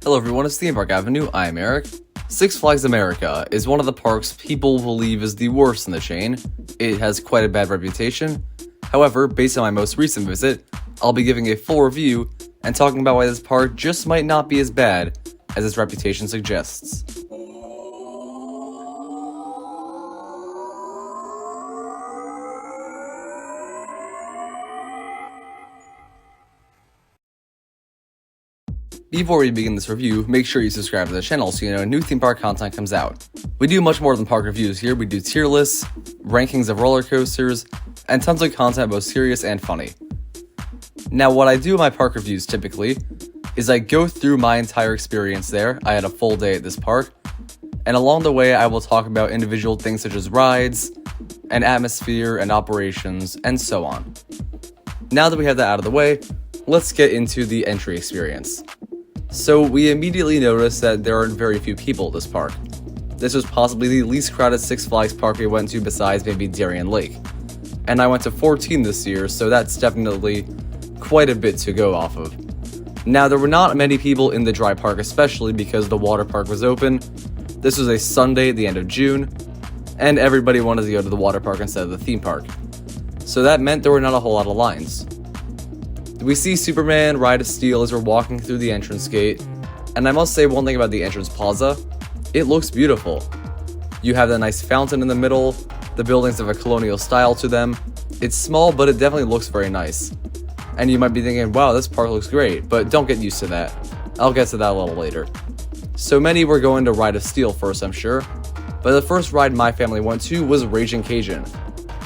Hello everyone, it's Theme Park Avenue, I'm Eric. Six Flags America is one of the parks people believe is the worst in the chain. It has quite a bad reputation. However, based on my most recent visit, I'll be giving a full review and talking about why this park just might not be as bad as its reputation suggests. Before we begin this review, make sure you subscribe to the channel so you know new theme park content comes out. We do much more than park reviews here. We do tier lists, rankings of roller coasters, and tons of content both serious and funny. Now, what I do in my park reviews typically is I go through my entire experience there. I had a full day at this park, and along the way I will talk about individual things such as rides, and atmosphere, and operations, and so on. Now that we have that out of the way, let's get into the entry experience. So we immediately noticed that there are very few people at this park. This was possibly the least crowded Six Flags park we went to besides maybe Darien Lake. And I went to 14 this year, so that's definitely quite a bit to go off of. Now, there were not many people in the dry park, especially because the water park was open. This was a Sunday at the end of June, and everybody wanted to go to the water park instead of the theme park. So that meant there were not a whole lot of lines. We see Superman Ride of Steel as we're walking through the entrance gate, and I must say one thing about the entrance plaza, it looks beautiful. You have that nice fountain in the middle, the buildings have a colonial style to them. It's small, but it definitely looks very nice. And you might be thinking, wow, this park looks great, but don't get used to that. I'll get to that a little later. So many were going to Ride of Steel first, I'm sure, but the first ride my family went to was Raging Cajun.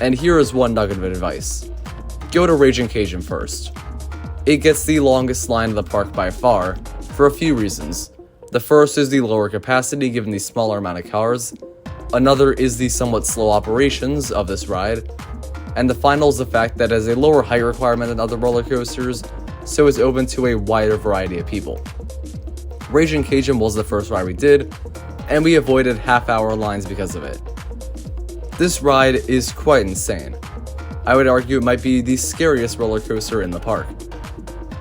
And here is one nugget of advice. Go to Raging Cajun first. It gets the longest line of the park by far, for a few reasons. The first is the lower capacity given the smaller amount of cars. Another is the somewhat slow operations of this ride. And the final is the fact that it has a lower height requirement than other roller coasters, so it's open to a wider variety of people. Raging Cajun was the first ride we did, and we avoided half-hour lines because of it. This ride is quite insane. I would argue it might be the scariest roller coaster in the park.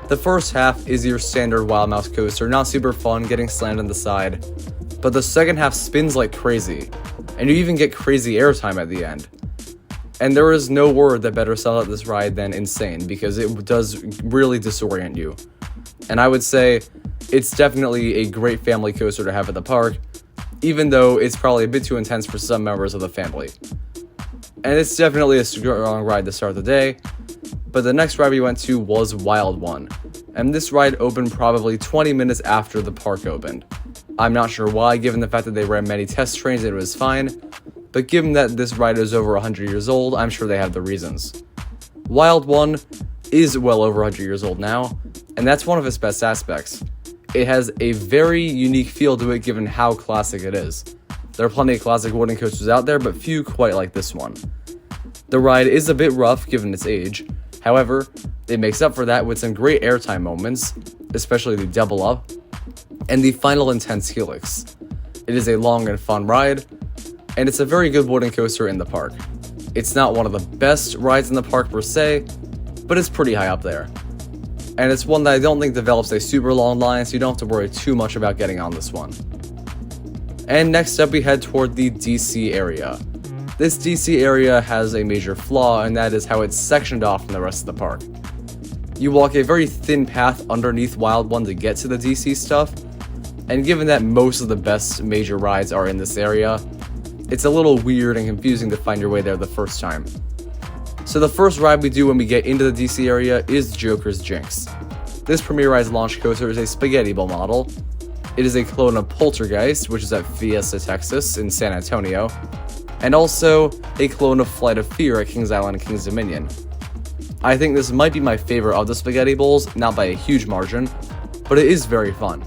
The first half is your standard Wild Mouse coaster, not super fun, getting slammed on the side, but the second half spins like crazy, and you even get crazy airtime at the end. And there is no word that better sums up this ride than insane, because it does really disorient you. And I would say it's definitely a great family coaster to have at the park, even though it's probably a bit too intense for some members of the family. And it's definitely a strong ride to start the day. But the next ride we went to was Wild One, and this ride opened probably 20 minutes after the park opened. I'm not sure why, given the fact that they ran many test trains and it was fine, but given that this ride is over 100 years old, I'm sure they have the reasons. Wild One is well over 100 years old now, and that's one of its best aspects. It has a very unique feel to it given how classic it is. There are plenty of classic wooden coasters out there, but few quite like this one. The ride is a bit rough given its age. However, it makes up for that with some great airtime moments, especially the double up, and the final intense helix. It is a long and fun ride, and it's a very good wooden coaster in the park. It's not one of the best rides in the park per se, but it's pretty high up there. And it's one that I don't think develops a super long line, so you don't have to worry too much about getting on this one. And next up we head toward the DC area. This DC area has a major flaw, and that is how it's sectioned off from the rest of the park. You walk a very thin path underneath Wild One to get to the DC stuff, and given that most of the best major rides are in this area, it's a little weird and confusing to find your way there the first time. So the first ride we do when we get into the DC area is Joker's Jinx. This Premier Ride's launch coaster is a spaghetti bowl model. It is a clone of Poltergeist, which is at Fiesta, Texas in San Antonio, and also a clone of Flight of Fear at Kings Island and Kings Dominion. I think this might be my favorite of the spaghetti bowls, not by a huge margin, but it is very fun.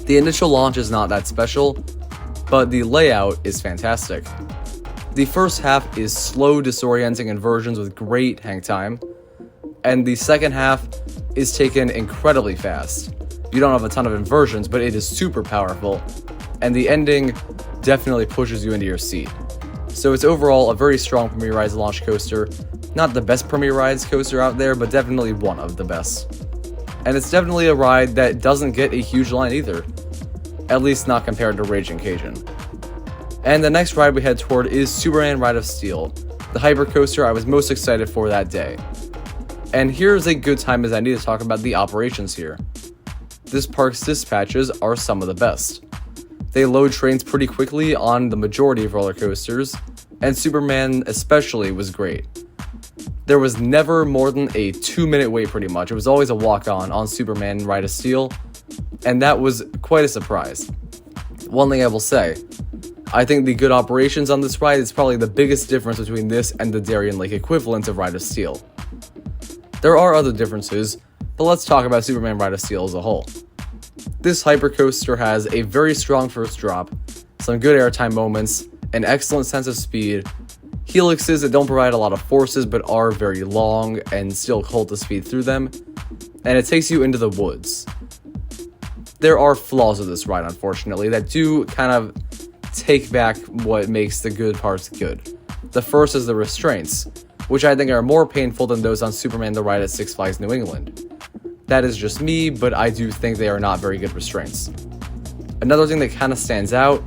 The initial launch is not that special, but the layout is fantastic. The first half is slow, disorienting inversions with great hang time, and the second half is taken incredibly fast. You don't have a ton of inversions, but it is super powerful, and the ending definitely pushes you into your seat. So it's overall a very strong Premier Rides launch coaster. Not the best Premier Rides coaster out there, but definitely one of the best. And it's definitely a ride that doesn't get a huge line either, at least not compared to Raging Cajun. And the next ride we head toward is Superman Ride of Steel, the hypercoaster I was most excited for that day. And here's a good time as I need to talk about the operations here. This park's dispatches are some of the best. They load trains pretty quickly on the majority of roller coasters, and Superman especially was great. There was never more than a 2-minute wait pretty much. It was always a walk-on Superman Ride of Steel, and that was quite a surprise. One thing I will say, I think the good operations on this ride is probably the biggest difference between this and the Darien Lake equivalent of Ride of Steel. There are other differences, but let's talk about Superman Ride of Steel as a whole. This hypercoaster has a very strong first drop, some good airtime moments, an excellent sense of speed, helixes that don't provide a lot of forces but are very long and still hold the speed through them, and it takes you into the woods. There are flaws of this ride, unfortunately, that do kind of take back what makes the good parts good. The first is the restraints, which I think are more painful than those on Superman the Ride at Six Flags New England. That is just me, but I do think they are not very good restraints. Another thing that kind of stands out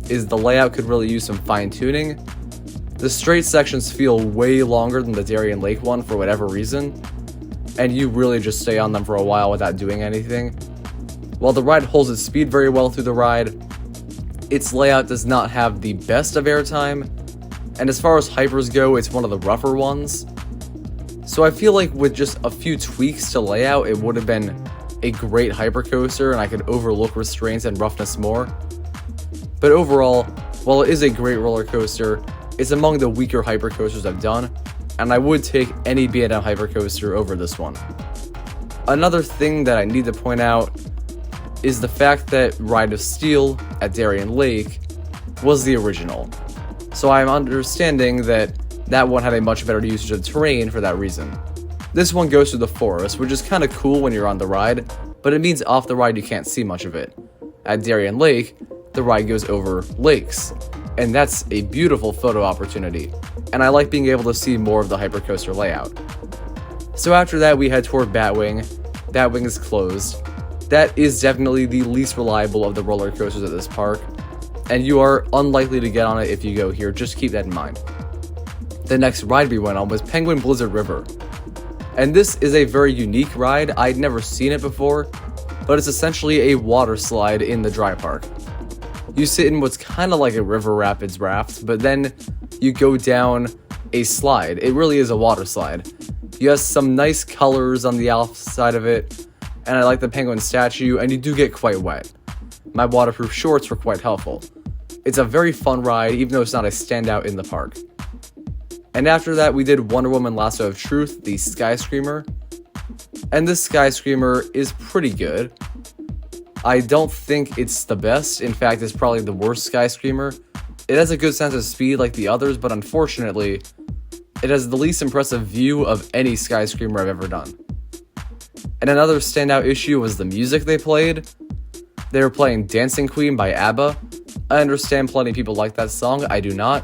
is the layout could really use some fine-tuning. The straight sections feel way longer than the Darien Lake one for whatever reason, and you really just stay on them for a while without doing anything. While the ride holds its speed very well through the ride, its layout does not have the best of airtime, and as far as hypers go, it's one of the rougher ones. So I feel like with just a few tweaks to layout, it would have been a great hypercoaster and I could overlook restraints and roughness more. But overall, while it is a great roller coaster, it's among the weaker hypercoasters I've done, and I would take any B&M hypercoaster over this one. Another thing that I need to point out is the fact that Ride of Steel at Darien Lake was the original. So I'm understanding that that one had a much better usage of terrain for that reason. This one goes through the forest, which is kind of cool when you're on the ride, but it means off the ride you can't see much of it. At Darien Lake, the ride goes over lakes, and that's a beautiful photo opportunity, and I like being able to see more of the hypercoaster layout. So after that we head toward Batwing. Batwing is closed. That is definitely the least reliable of the roller coasters at this park, and you are unlikely to get on it if you go here, just keep that in mind. The next ride we went on was Penguin Blizzard River, and this is a very unique ride. I'd never seen it before, but it's essentially a water slide in the dry park. You sit in what's kind of like a river rapids raft, but then you go down a slide. It really is a water slide. You have some nice colors on the outside of it, and I like the penguin statue, and you do get quite wet. My waterproof shorts were quite helpful. It's a very fun ride, even though it's not a standout in the park. And after that, we did Wonder Woman Lasso of Truth, the Sky Screamer. And this Sky Screamer is pretty good. I don't think it's the best. In fact, it's probably the worst Sky Screamer. It has a good sense of speed like the others, but unfortunately, it has the least impressive view of any Sky Screamer I've ever done. And another standout issue was the music they played. They were playing Dancing Queen by ABBA. I understand plenty of people like that song, I do not.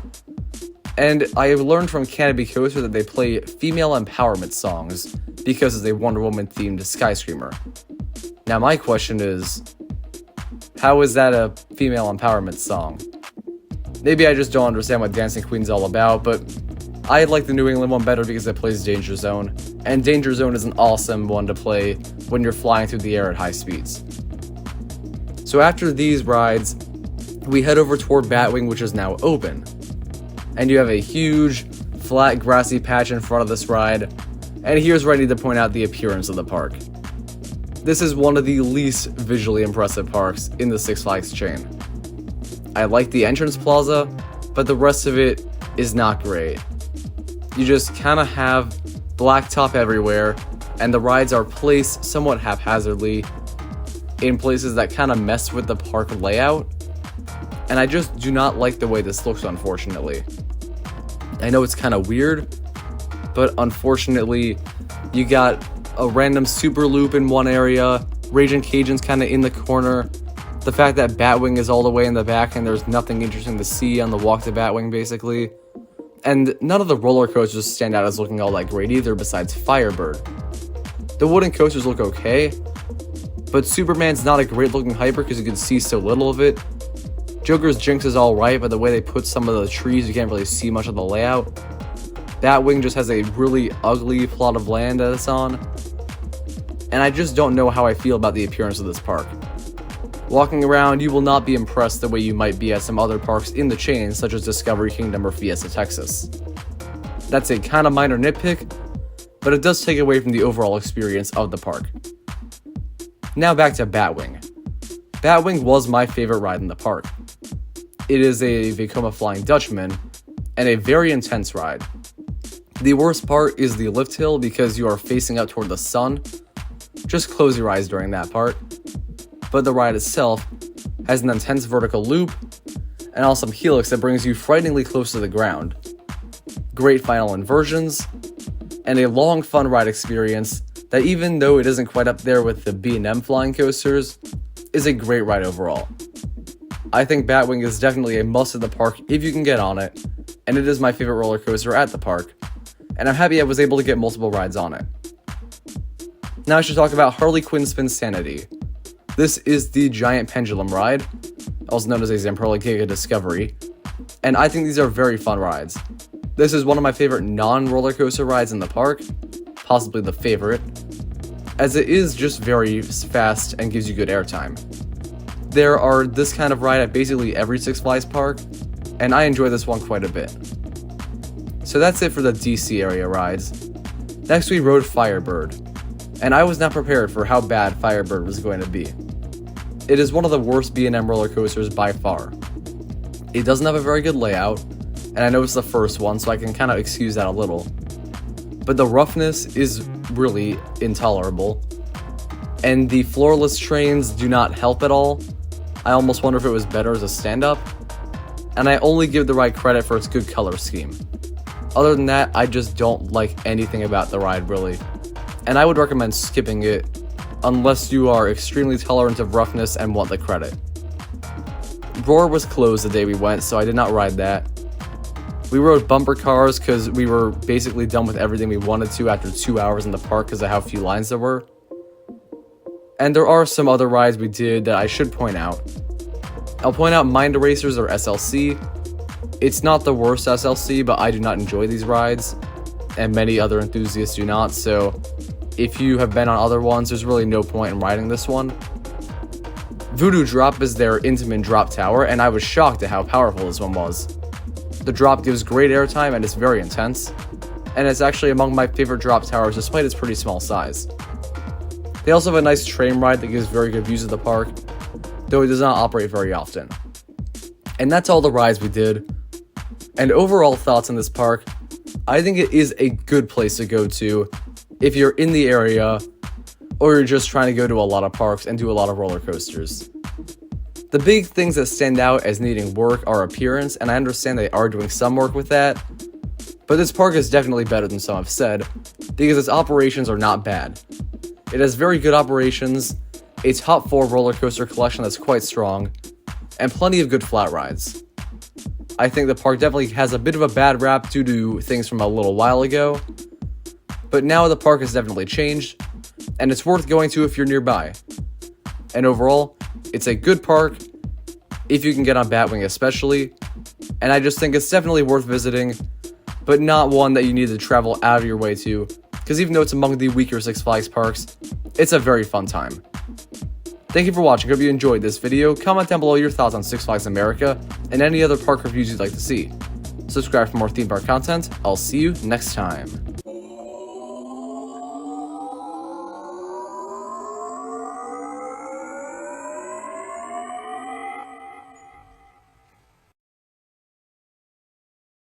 And I have learned from Canopy Coaster that they play female empowerment songs because it's a Wonder Woman themed Sky Screamer. Now my question is, how is that a female empowerment song? Maybe I just don't understand what Dancing Queen's all about, but I like the New England one better because it plays Danger Zone, and Danger Zone is an awesome one to play when you're flying through the air at high speeds. So after these rides, we head over toward Batwing, which is now open. And you have a huge, flat, grassy patch in front of this ride, and here's where I need to point out the appearance of the park. This is one of the least visually impressive parks in the Six Flags chain. I like the entrance plaza, but the rest of it is not great. You just kind of have blacktop everywhere, and the rides are placed somewhat haphazardly in places that kind of mess with the park layout, and I just do not like the way this looks, unfortunately. I know it's kind of weird, but unfortunately, you got a random super loop in one area, Raging Cajun's kind of in the corner, the fact that Batwing is all the way in the back and there's nothing interesting to see on the walk to Batwing, basically. And none of the roller coasters stand out as looking all that great either, besides Firebird. The wooden coasters look okay, but Superman's not a great looking hyper because you can see so little of it. Joker's Jinx is alright, but the way they put some of the trees, you can't really see much of the layout. Batwing just has a really ugly plot of land that it's on, and I just don't know how I feel about the appearance of this park. Walking around, you will not be impressed the way you might be at some other parks in the chain, such as Discovery Kingdom or Fiesta Texas. That's a kind of minor nitpick, but it does take away from the overall experience of the park. Now back to Batwing. Batwing was my favorite ride in the park. It is a Vekoma Flying Dutchman, and a very intense ride. The worst part is the lift hill because you are facing up toward the sun. Just close your eyes during that part. But the ride itself has an intense vertical loop, and awesome helix that brings you frighteningly close to the ground. Great final inversions, and a long fun ride experience that, even though it isn't quite up there with the B&M flying coasters, is a great ride overall. I think Batwing is definitely a must at the park if you can get on it, and it is my favorite roller coaster at the park, and I'm happy I was able to get multiple rides on it. Now I should talk about Harley Quinn Spinsanity. This is the giant pendulum ride, also known as a Zamperla Giga Discovery, and I think these are very fun rides. This is one of my favorite non-roller coaster rides in the park, possibly the favorite, as it is just very fast and gives you good airtime. There are this kind of ride at basically every Six Flags park, and I enjoy this one quite a bit. So that's it for the DC area rides. Next we rode Firebird, and I was not prepared for how bad Firebird was going to be. It is one of the worst B&M roller coasters by far. It doesn't have a very good layout, and I know it's the first one, so I can kind of excuse that a little. But the roughness is really intolerable, and the floorless trains do not help at all. I almost wonder if it was better as a stand-up, and I only give the ride credit for its good color scheme. Other than that, I just don't like anything about the ride really, and I would recommend skipping it unless you are extremely tolerant of roughness and want the credit. Roar was closed the day we went, so I did not ride that. We rode bumper cars because we were basically done with everything we wanted to after 2 hours in the park because of how few lines there were. And there are some other rides we did that I should point out. I'll point out Mind Erasers or SLC. It's not the worst SLC, but I do not enjoy these rides, and many other enthusiasts do not, so if you have been on other ones, there's really no point in riding this one. Voodoo Drop is their Intamin drop tower, and I was shocked at how powerful this one was. The drop gives great airtime and it's very intense, and it's actually among my favorite drop towers despite its pretty small size. They also have a nice train ride that gives very good views of the park, though it does not operate very often. And that's all the rides we did. And overall thoughts on this park, I think it is a good place to go to if you're in the area or you're just trying to go to a lot of parks and do a lot of roller coasters. The big things that stand out as needing work are appearance, and I understand they are doing some work with that, but this park is definitely better than some have said, because its operations are not bad. It has very good operations, a top 4 roller coaster collection that's quite strong, and plenty of good flat rides. I think the park definitely has a bit of a bad rap due to things from a little while ago, but now the park has definitely changed, and it's worth going to if you're nearby. And overall, it's a good park, if you can get on Batwing especially, and I just think it's definitely worth visiting, but not one that you need to travel out of your way to, because even though it's among the weaker Six Flags parks, it's a very fun time. Thank you for watching. Hope you enjoyed this video. Comment down below your thoughts on Six Flags America and any other park reviews you'd like to see. Subscribe for more theme park content. I'll see you next time.